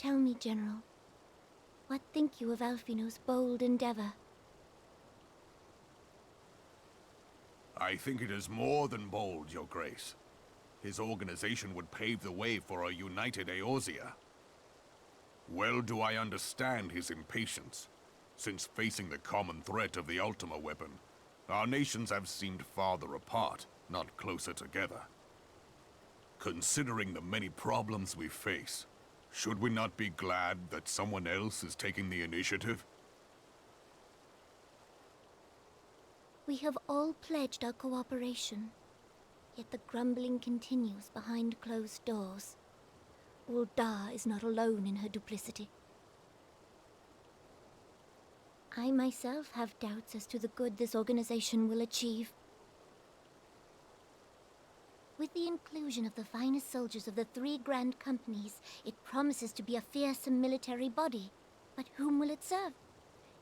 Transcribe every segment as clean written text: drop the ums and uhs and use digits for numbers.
Tell me, General, what think you of Alfino's bold endeavor? I think it is more than bold, Your Grace. His organization would pave the way for a united Eorzea. Well do I understand his impatience, since facing the common threat of the Ultima weapon, our nations have seemed farther apart, not closer together. Considering the many problems we face, should we not be glad that someone else is taking the initiative? We have all pledged our cooperation, yet the grumbling continues behind closed doors. Ul'dah is not alone in her duplicity. I myself have doubts as to the good this organization will achieve. With the inclusion of the finest soldiers of the 3 grand companies, it promises to be a fearsome military body. But whom will it serve?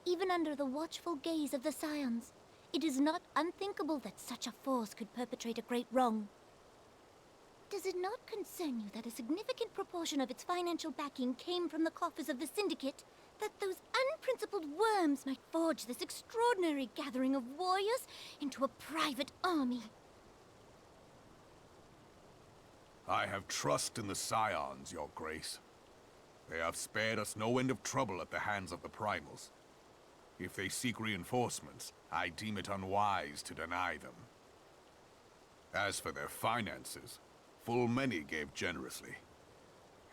Even under the watchful gaze of the Scions, it is not unthinkable that such a force could perpetrate a great wrong. Does it not concern you that a significant proportion of its financial backing came from the coffers of the Syndicate? That those unprincipled worms might forge this extraordinary gathering of warriors into a private army? I have trust in the Scions, Your Grace. They have spared us no end of trouble at the hands of the Primals. If they seek reinforcements, I deem it unwise to deny them. As for their finances, full many gave generously.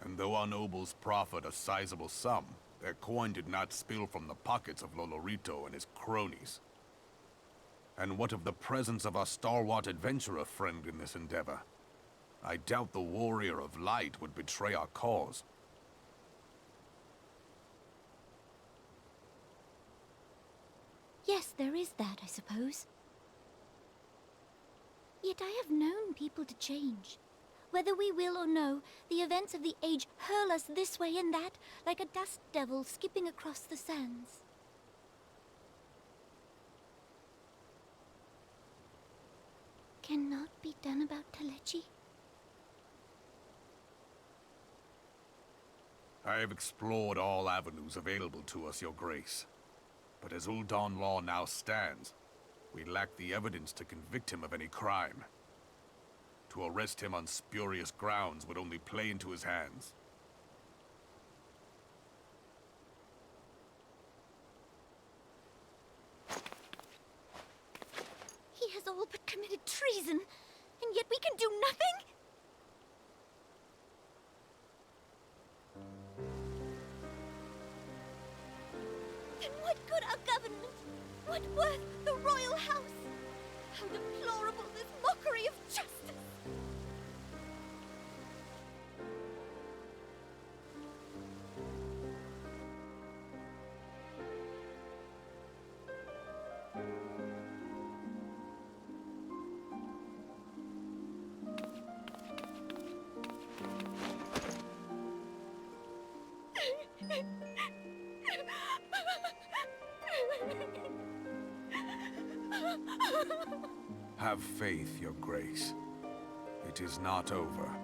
And though our nobles proffered a sizable sum, their coin did not spill from the pockets of Lolorito and his cronies. And what of the presence of our stalwart adventurer friend in this endeavor? I doubt the Warrior of Light would betray our cause. Yes, there is that, I suppose. Yet I have known people to change. Whether we will or no, the events of the age hurl us this way and that, like a dust devil skipping across the sands. Cannot be done about Telechi? I have explored all avenues available to us, Your Grace. But as Ul'dah law now stands, we lack the evidence to convict him of any crime. To arrest him on spurious grounds would only play into his hands. He has all but committed treason, and yet we can do nothing? Then what good our government? What worth the royal house? How deplorable this mockery of justice! Have faith, Your Grace. It is not over.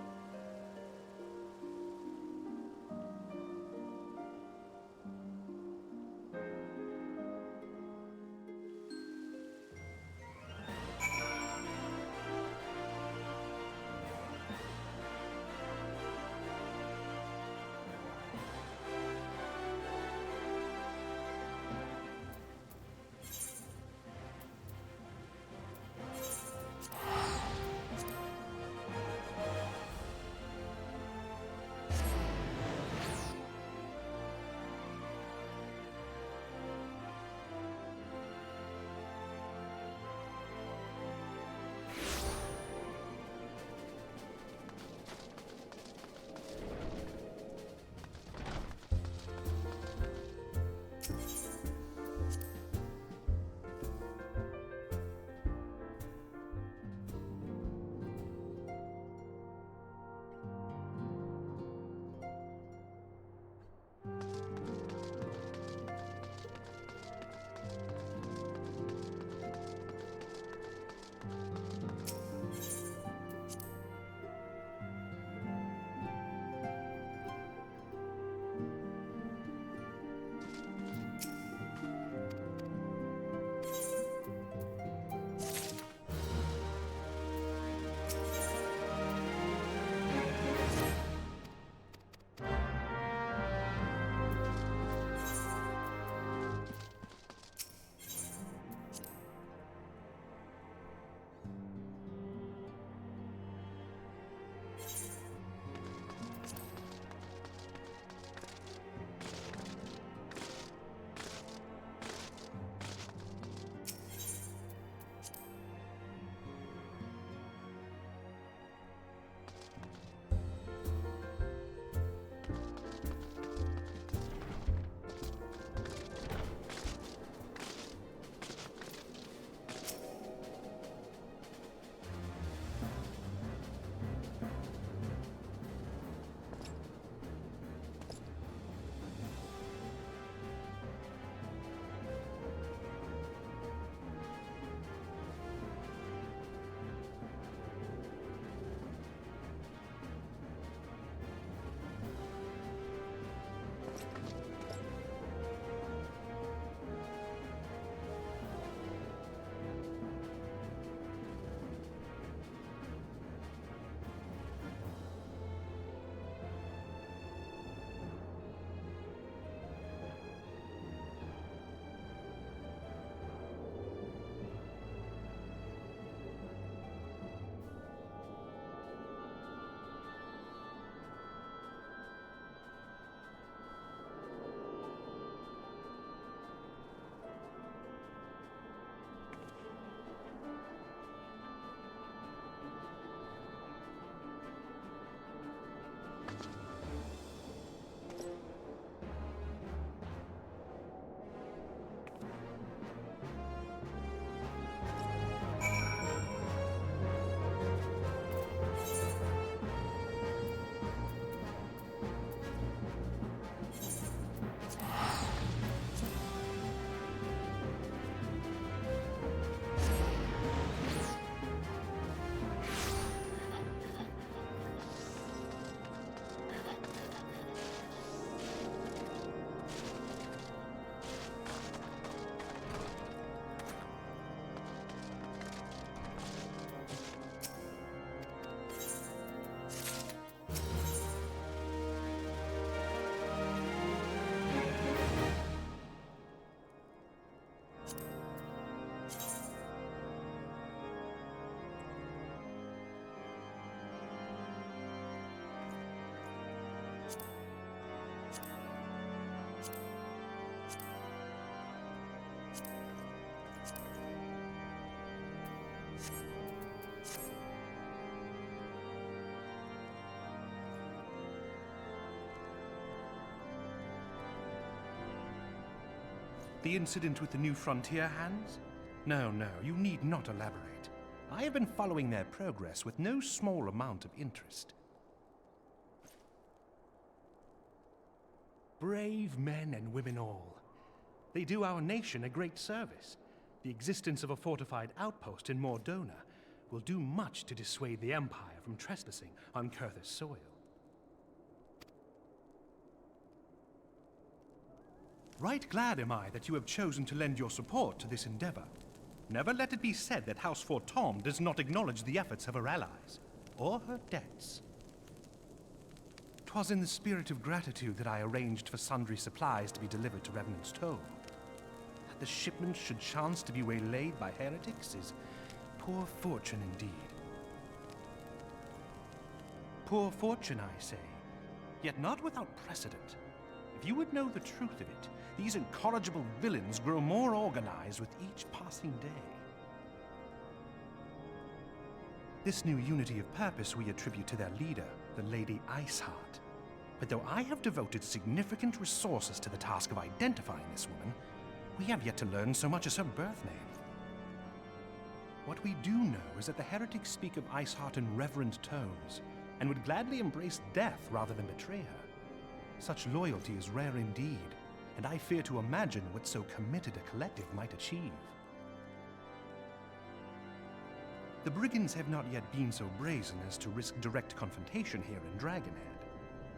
The incident with the New Frontier hands? No, you need not elaborate. I have been following their progress with no small amount of interest. Brave men and women all. They do our nation a great service. The existence of a fortified outpost in Mordona will do much to dissuade the Empire from trespassing on Kurthus soil. Right glad am I that you have chosen to lend your support to this endeavor. Never let it be said that House Fortom does not acknowledge the efforts of her allies, or her debts. 'Twas in the spirit of gratitude that I arranged for sundry supplies to be delivered to Revenant's Toll. That the shipment should chance to be waylaid by heretics is poor fortune indeed. Poor fortune, I say, yet not without precedent. If you would know the truth of it, these incorrigible villains grow more organized with each passing day. This new unity of purpose we attribute to their leader, the Lady Iceheart. But though I have devoted significant resources to the task of identifying this woman, we have yet to learn so much as her birth name. What we do know is that the heretics speak of Iceheart in reverent tones, and would gladly embrace death rather than betray her. Such loyalty is rare indeed, and I fear to imagine what so committed a collective might achieve. The brigands have not yet been so brazen as to risk direct confrontation here in Dragonhead.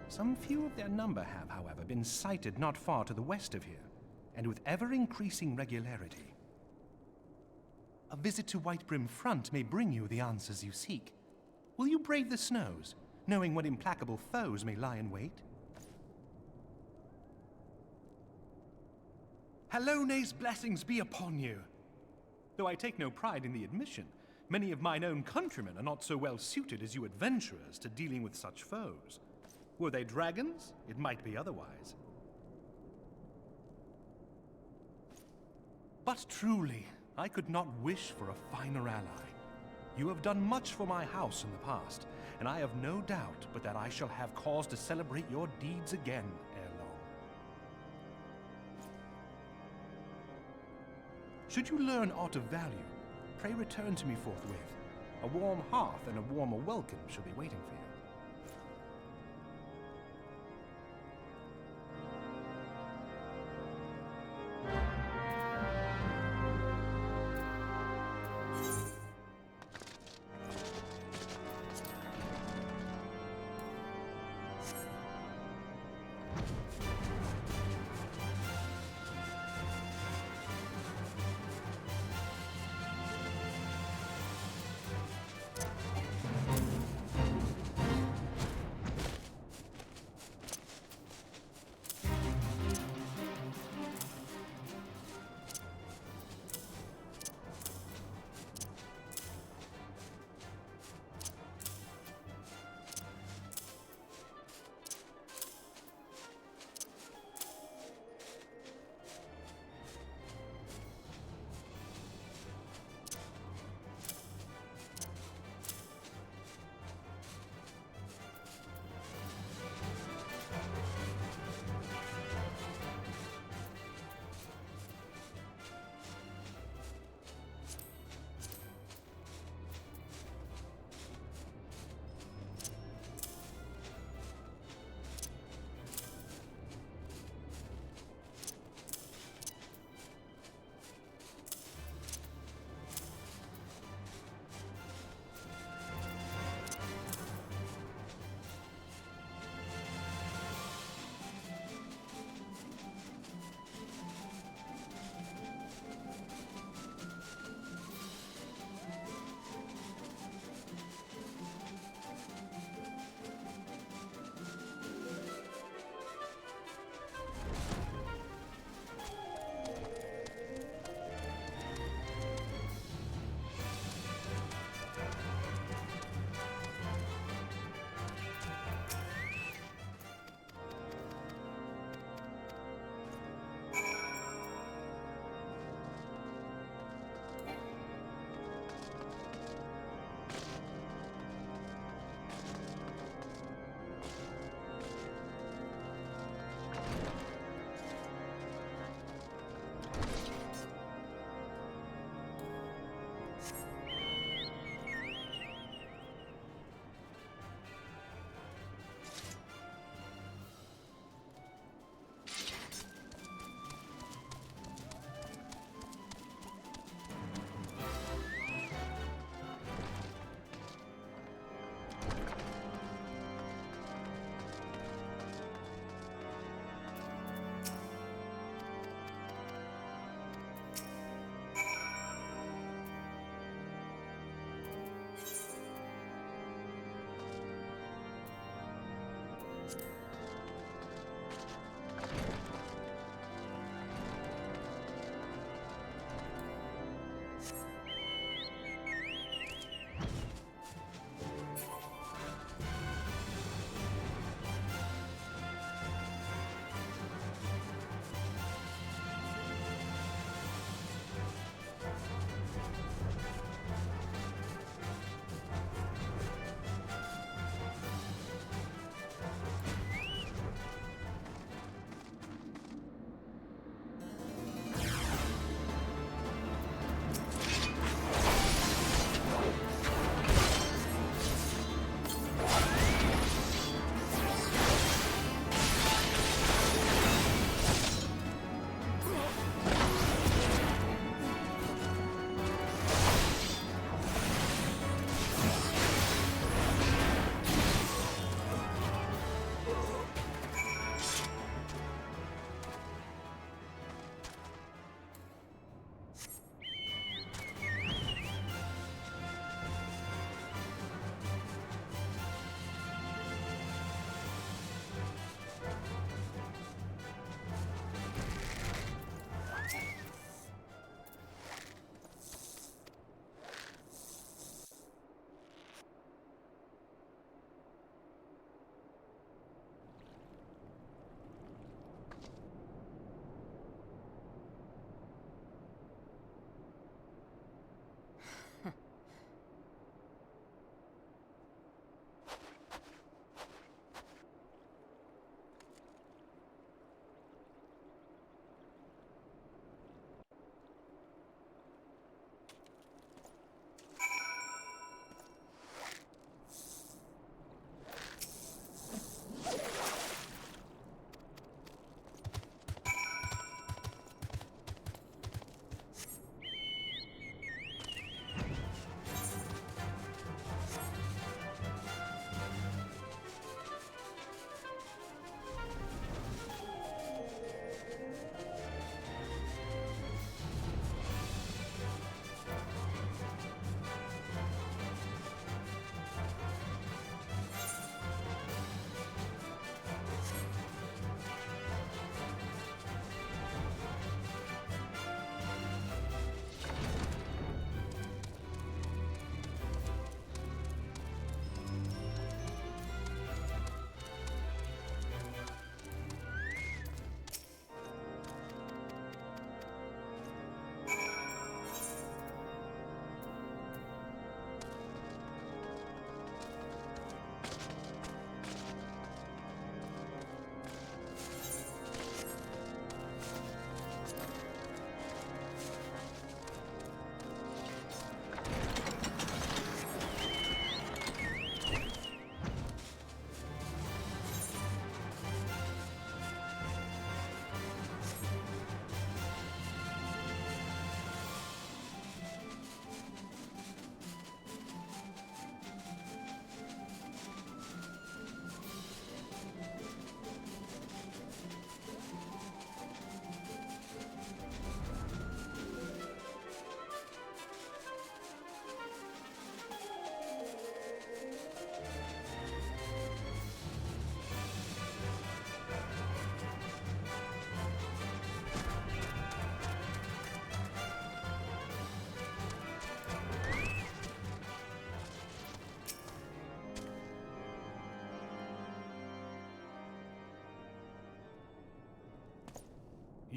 Some few of their number have, however, been sighted not far to the west of here, and with ever-increasing regularity. A visit to Whitebrim Front may bring you the answers you seek. Will you brave the snows, knowing what implacable foes may lie in wait? Halone's blessings be upon you! Though I take no pride in the admission, many of mine own countrymen are not so well suited as you adventurers to dealing with such foes. Were they dragons, it might be otherwise. But truly, I could not wish for a finer ally. You have done much for my house in the past, and I have no doubt but that I shall have cause to celebrate your deeds again ere long. Should you learn aught of value, pray return to me forthwith. A warm hearth and a warmer welcome shall be waiting for you.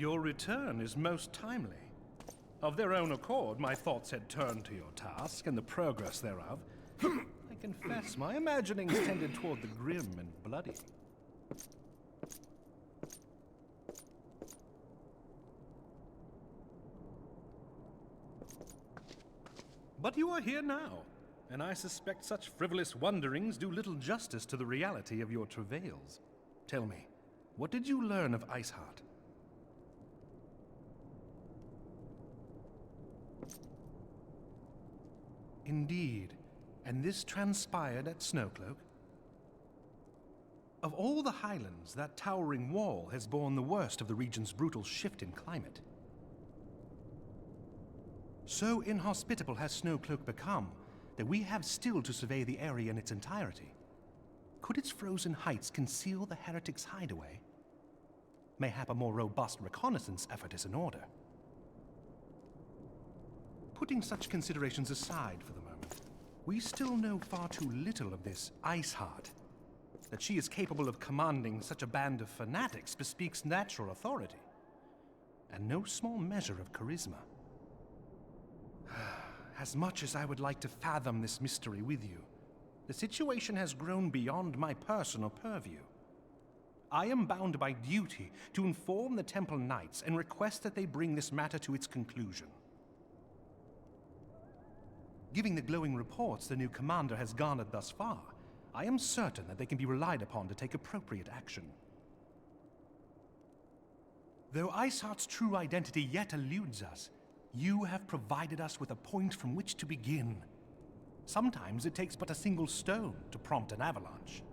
Your return is most timely. Of their own accord, my thoughts had turned to your task and the progress thereof. I confess, my imaginings tended toward the grim and bloody. But you are here now, and I suspect such frivolous wonderings do little justice to the reality of your travails. Tell me, what did you learn of Iceheart? Indeed, and this transpired at Snowcloak? Of all the highlands, that towering wall has borne the worst of the region's brutal shift in climate. So inhospitable has Snowcloak become that we have still to survey the area in its entirety. Could its frozen heights conceal the heretics' hideaway? Mayhap a more robust reconnaissance effort is in order. Putting such considerations aside for the moment, we still know far too little of this Iceheart. That she is capable of commanding such a band of fanatics bespeaks natural authority, and no small measure of charisma. As much as I would like to fathom this mystery with you, the situation has grown beyond my personal purview. I am bound by duty to inform the Temple Knights and request that they bring this matter to its conclusion. Given the glowing reports the new commander has garnered thus far, I am certain that they can be relied upon to take appropriate action. Though Iceheart's true identity yet eludes us, you have provided us with a point from which to begin. Sometimes it takes but a single stone to prompt an avalanche.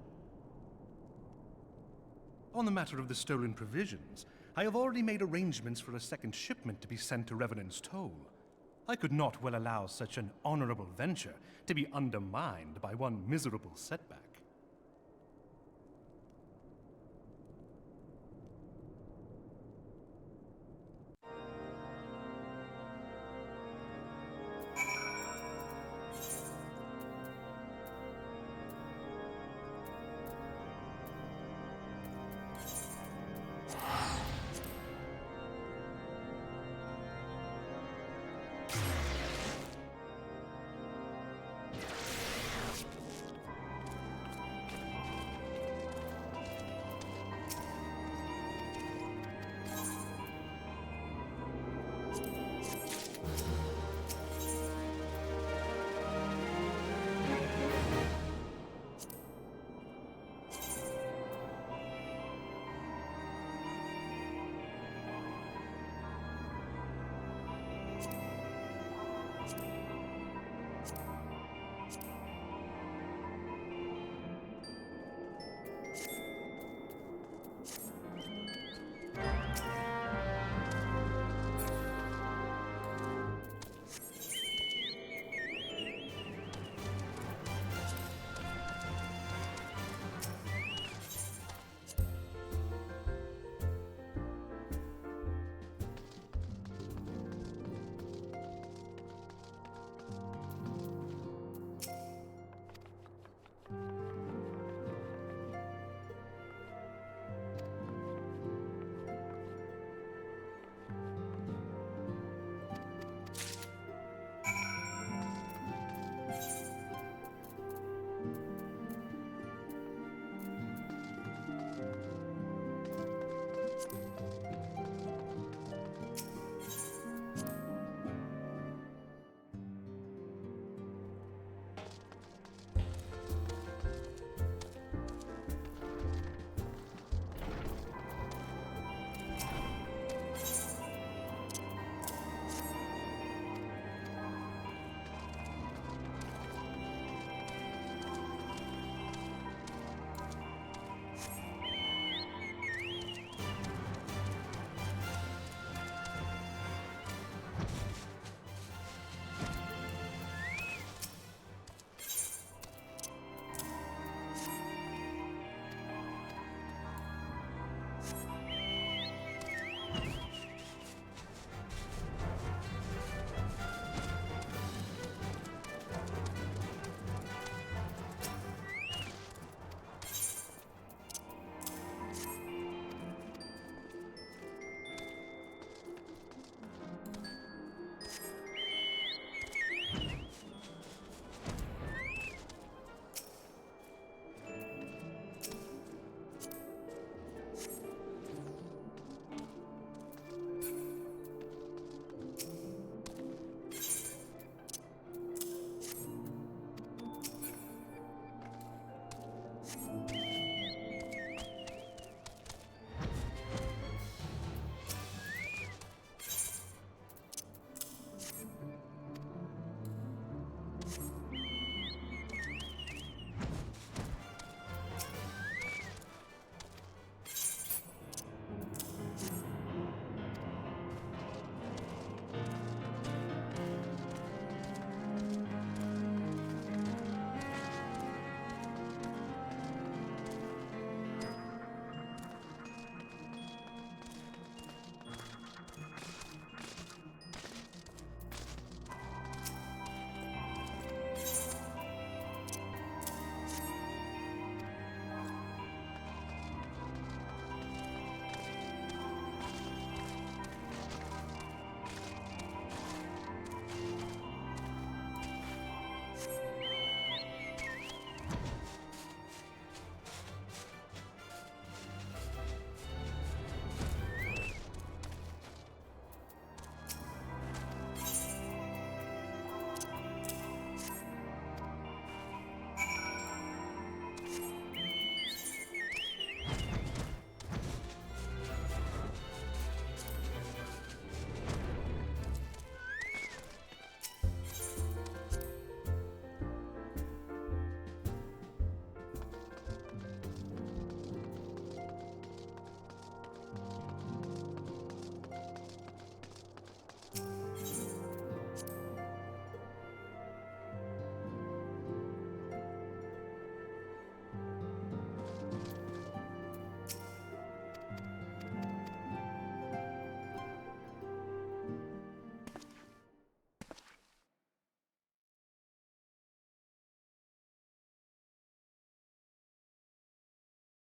On the matter of the stolen provisions, I have already made arrangements for a second shipment to be sent to Revenant's Toll. I could not well allow such an honorable venture to be undermined by one miserable setback.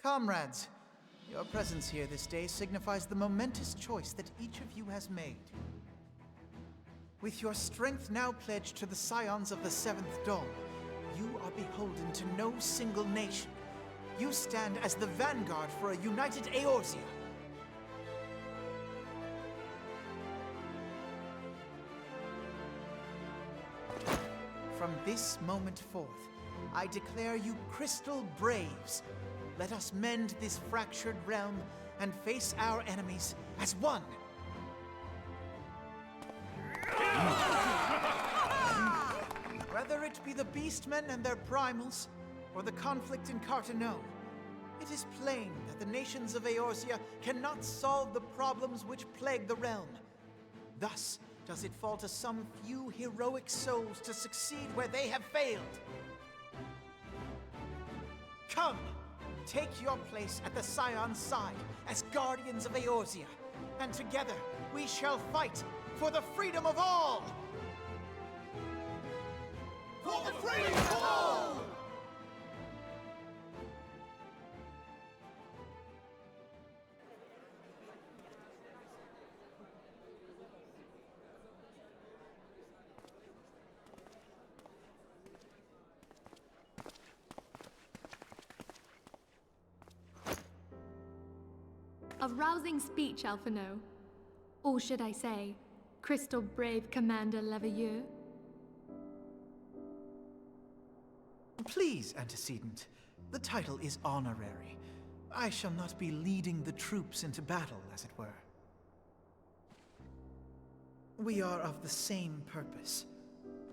Comrades, your presence here this day signifies the momentous choice that each of you has made. With your strength now pledged to the scions of the Seventh Dawn, you are beholden to no single nation. You stand as the vanguard for a united Eorzea. From this moment forth, I declare you Crystal Braves. Let us mend this fractured realm and face our enemies as one. Whether it be the Beastmen and their primals, or the conflict in Carteneau, it is plain that the nations of Eorzea cannot solve the problems which plague the realm. Thus does it fall to some few heroic souls to succeed where they have failed. Come, take your place at the Scion's side as guardians of Eorzea, and together we shall fight for the freedom of all! For the freedom of all! A rousing speech, Alphino. Or should I say, Crystal Brave Commander Leveilleur? Please, Antecedent. The title is honorary. I shall not be leading the troops into battle, as it were. We are of the same purpose.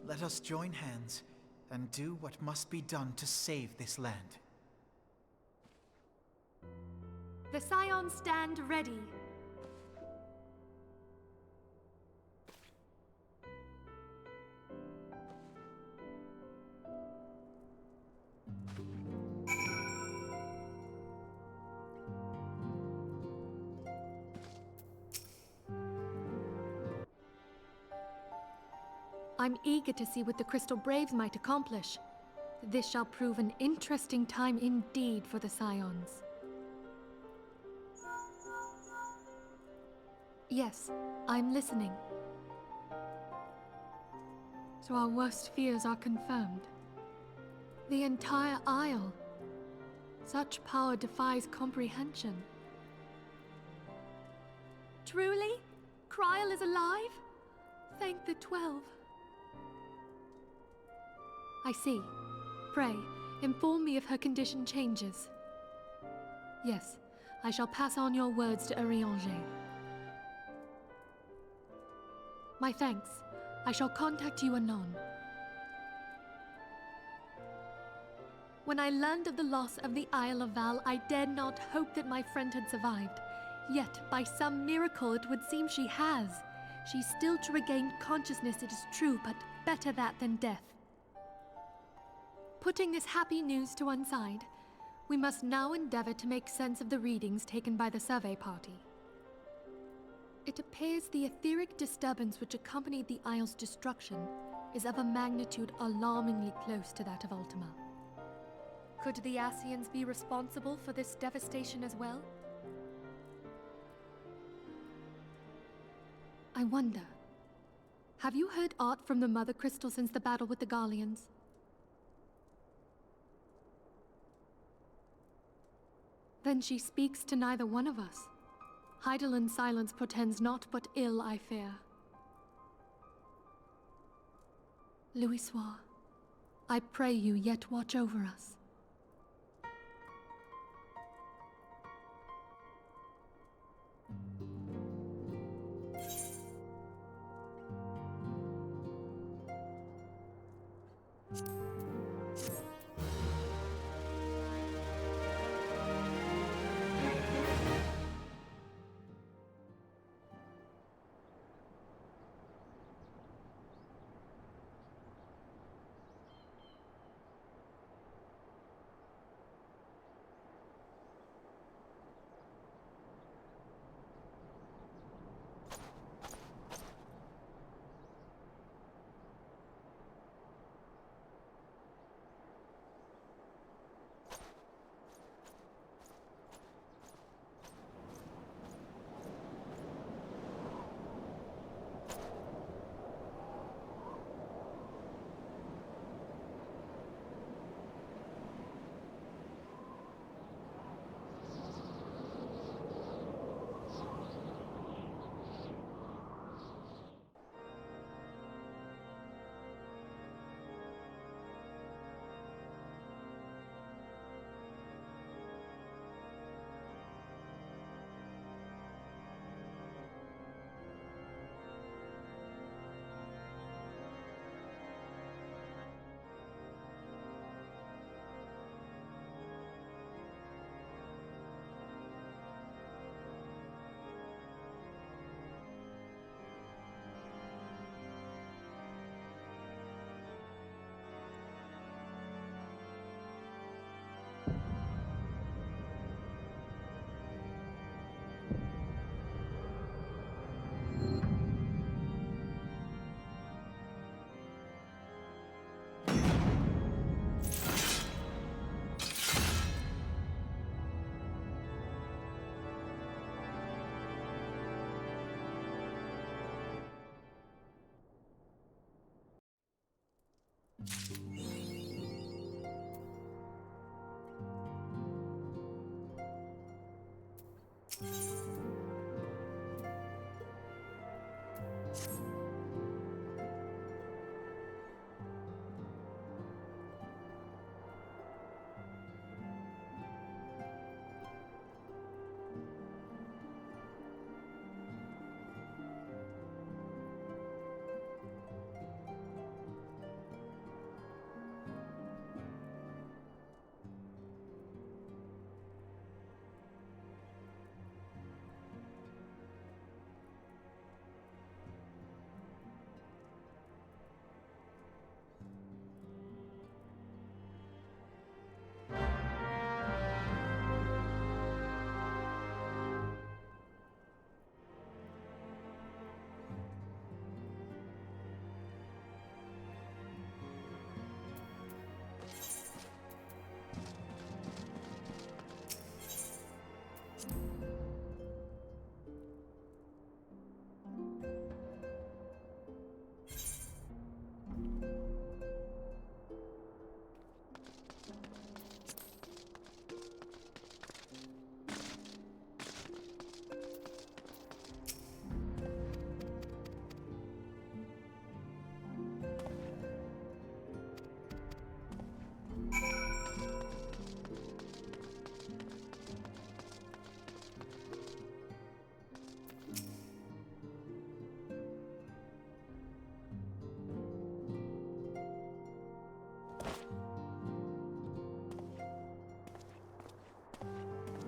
Let us join hands and do what must be done to save this land. The Scions stand ready. I'm eager to see what the Crystal Braves might accomplish. This shall prove an interesting time indeed for the Scions. Yes, I'm listening. So our worst fears are confirmed. The entire Isle. Such power defies comprehension. Truly? Kryl is alive? Thank the 12. I see. Pray, inform me if her condition changes. Yes, I shall pass on your words to Urianger. My thanks. I shall contact you anon. When I learned of the loss of the Isle of Val, I dared not hope that my friend had survived. Yet, by some miracle, it would seem she has. She's still to regain consciousness, it is true, but better that than death. Putting this happy news to one side, we must now endeavor to make sense of the readings taken by the survey party. It appears the etheric disturbance which accompanied the Isle's destruction is of a magnitude alarmingly close to that of Ultima. Could the Ascians be responsible for this devastation as well? I wonder, have you heard aught from the Mother Crystal since the battle with the Garleans? Then she speaks to neither one of us. Heidelind's silence portends naught but ill, I fear. Louisoix, I pray you yet watch over us.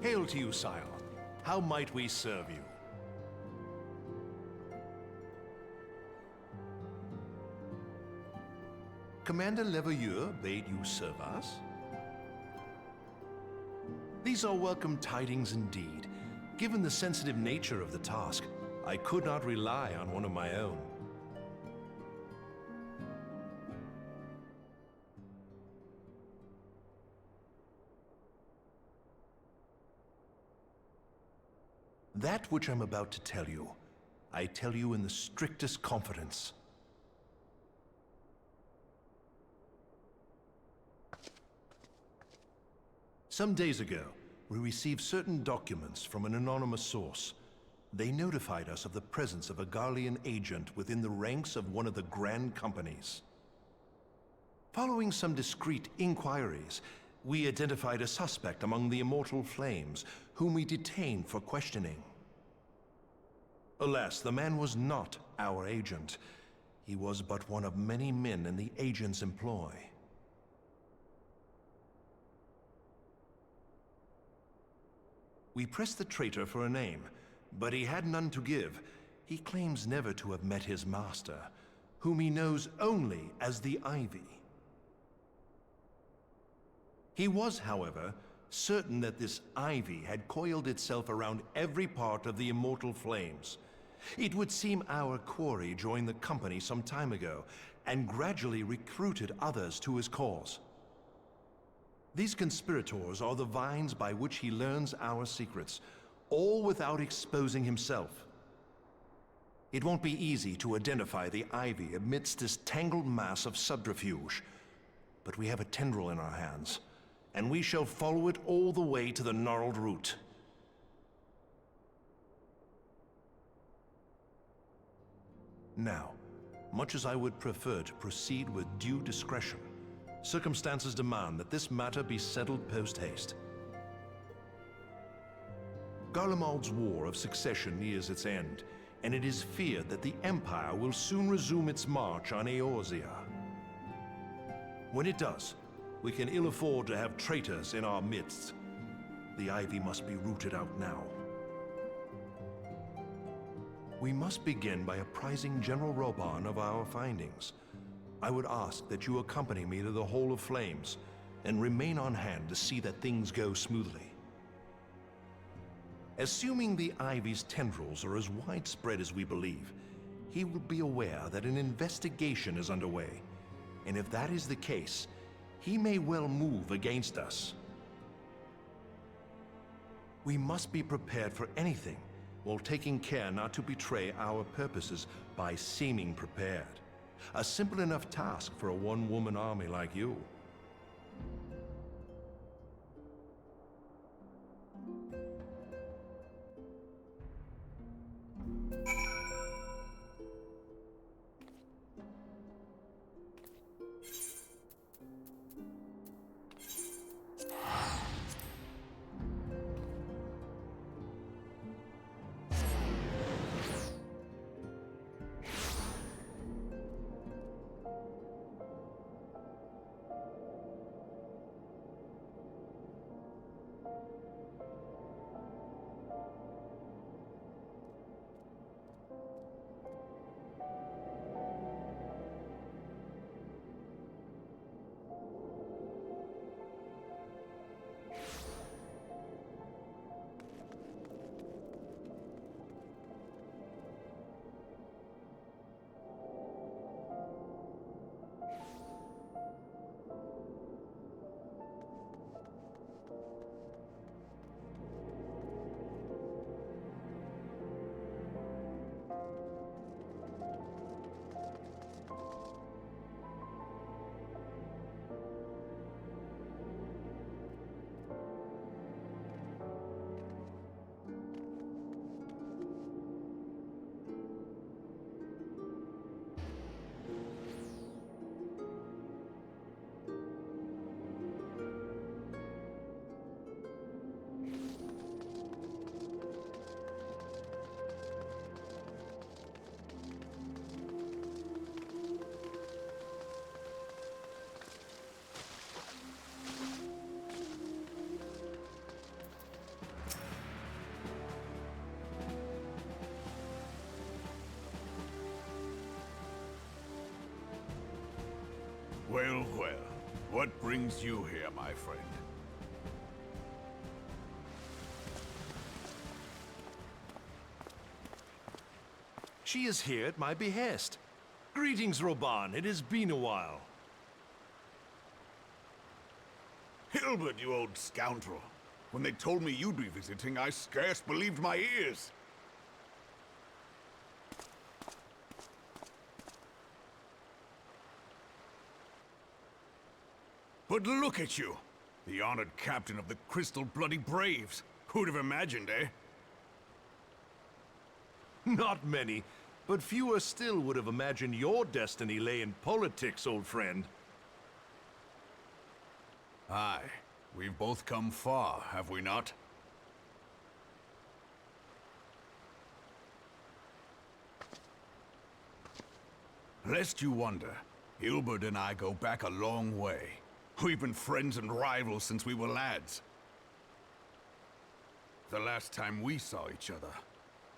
Hail to you, Scion. How might we serve you? Commander Leveilleur bade you serve us? These are welcome tidings indeed. Given the sensitive nature of the task, I could not rely on one of my own. That which I'm about to tell you, I tell you in the strictest confidence. Some days ago, we received certain documents from an anonymous source. They notified us of the presence of a Garlean agent within the ranks of one of the Grand Companies. Following some discreet inquiries, we identified a suspect among the Immortal Flames, whom we detained for questioning. Alas, the man was not our agent. He was but one of many men in the agent's employ. We pressed the traitor for a name, but he had none to give. He claims never to have met his master, whom he knows only as the Ivy. He was, however, certain that this Ivy had coiled itself around every part of the Immortal Flames. It would seem our quarry joined the company some time ago, and gradually recruited others to his cause. These conspirators are the vines by which he learns our secrets, all without exposing himself. It won't be easy to identify the Ivy amidst this tangled mass of subterfuge, but we have a tendril in our hands, and we shall follow it all the way to the gnarled root. Now, much as I would prefer to proceed with due discretion, circumstances demand that this matter be settled post-haste. Garlemald's War of Succession nears its end, and it is feared that the Empire will soon resume its march on Eorzea. When it does, we can ill afford to have traitors in our midst. The Ivy must be rooted out now. We must begin by apprising General Roban of our findings. I would ask that you accompany me to the Hall of Flames, and remain on hand to see that things go smoothly. Assuming the Ivy's tendrils are as widespread as we believe, he will be aware that an investigation is underway, and if that is the case, he may well move against us. We must be prepared for anything, while taking care not to betray our purposes by seeming prepared. A simple enough task for a one-woman army like you. Well, well. What brings you here, my friend? She is here at my behest. Greetings, Roban. It has been a while. Hilbert, you old scoundrel. When they told me you'd be visiting, I scarce believed my ears. But look at you! The honored captain of the Crystal Bloody Braves. Who'd have imagined, eh? Not many, but fewer still would have imagined your destiny lay in politics, old friend. Aye. We've both come far, have we not? Lest you wonder, Hilbert and I go back a long way. We've been friends and rivals since we were lads. The last time we saw each other,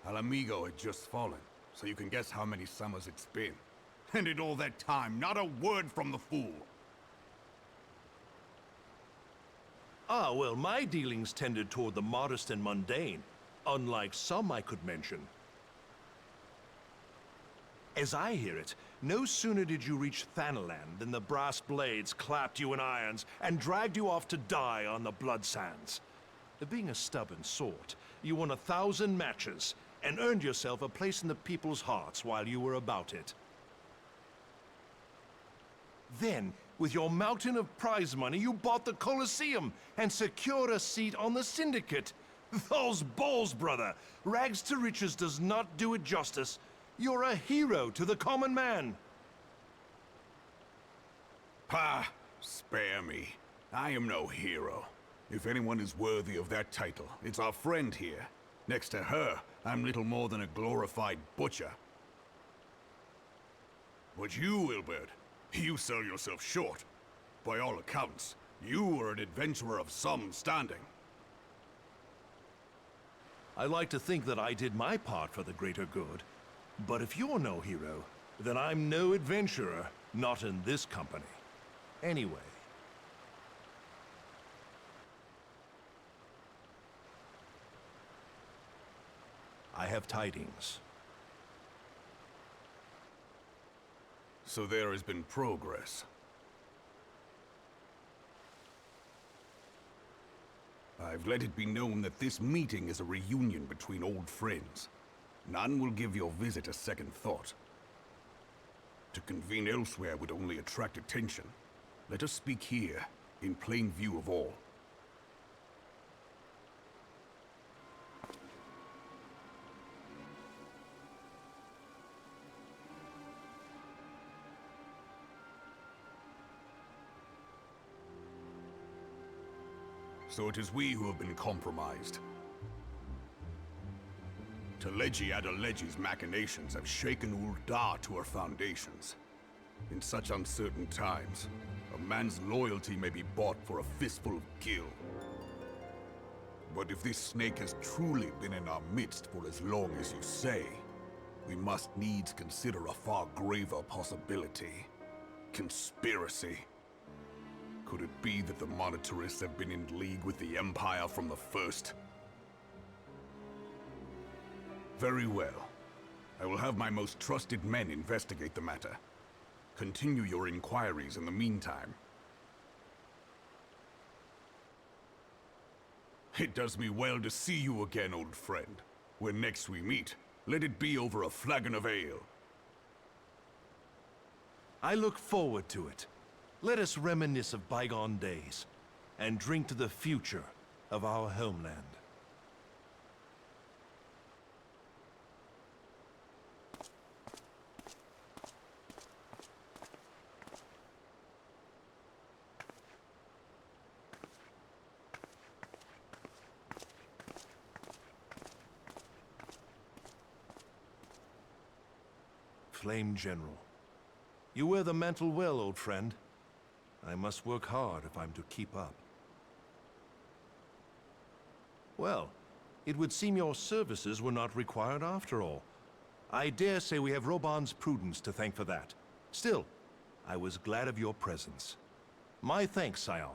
Alamigo had just fallen, so you can guess how many summers it's been. And in all that time, not a word from the fool. Ah, well, my dealings tended toward the modest and mundane, unlike some I could mention. As I hear it, no sooner did you reach Thanalan than the brass blades clapped you in irons and dragged you off to die on the blood sands. Being a stubborn sort, you won 1,000 matches and earned yourself a place in the people's hearts while you were about it. Then, with your mountain of prize money, you bought the Colosseum and secured a seat on the Syndicate. Those balls, brother! Rags to riches does not do it justice. You're a hero to the common man. Pah! Spare me. I am no hero. If anyone is worthy of that title, it's our friend here. Next to her, I'm little more than a glorified butcher. But you, Wilbert, you sell yourself short. By all accounts, you are an adventurer of some standing. I like to think that I did my part for the greater good. But if you're no hero, then I'm no adventurer, not in this company. Anyway. I have tidings. So there has been progress. I've let it be known that this meeting is a reunion between old friends. None will give your visit a second thought. To convene elsewhere would only attract attention. Let us speak here, in plain view of all. So it is we who have been compromised. Teleji Adeleji's machinations have shaken Ul'dah to her foundations. In such uncertain times, a man's loyalty may be bought for a fistful of gil. But if this snake has truly been in our midst for as long as you say, we must needs consider a far graver possibility. Conspiracy. Could it be that the Monitarists have been in league with the Empire from the first? Very well. I will have my most trusted men investigate the matter. Continue your inquiries in the meantime. It does me well to see you again, old friend. When next we meet, let it be over a flagon of ale. I look forward to it. Let us reminisce of bygone days, and drink to the future of our homeland. Flame General. You wear the mantle well, old friend. I must work hard if I'm to keep up. Well, it would seem your services were not required after all. I dare say we have Roban's prudence to thank for that. Still, I was glad of your presence. My thanks, Scion.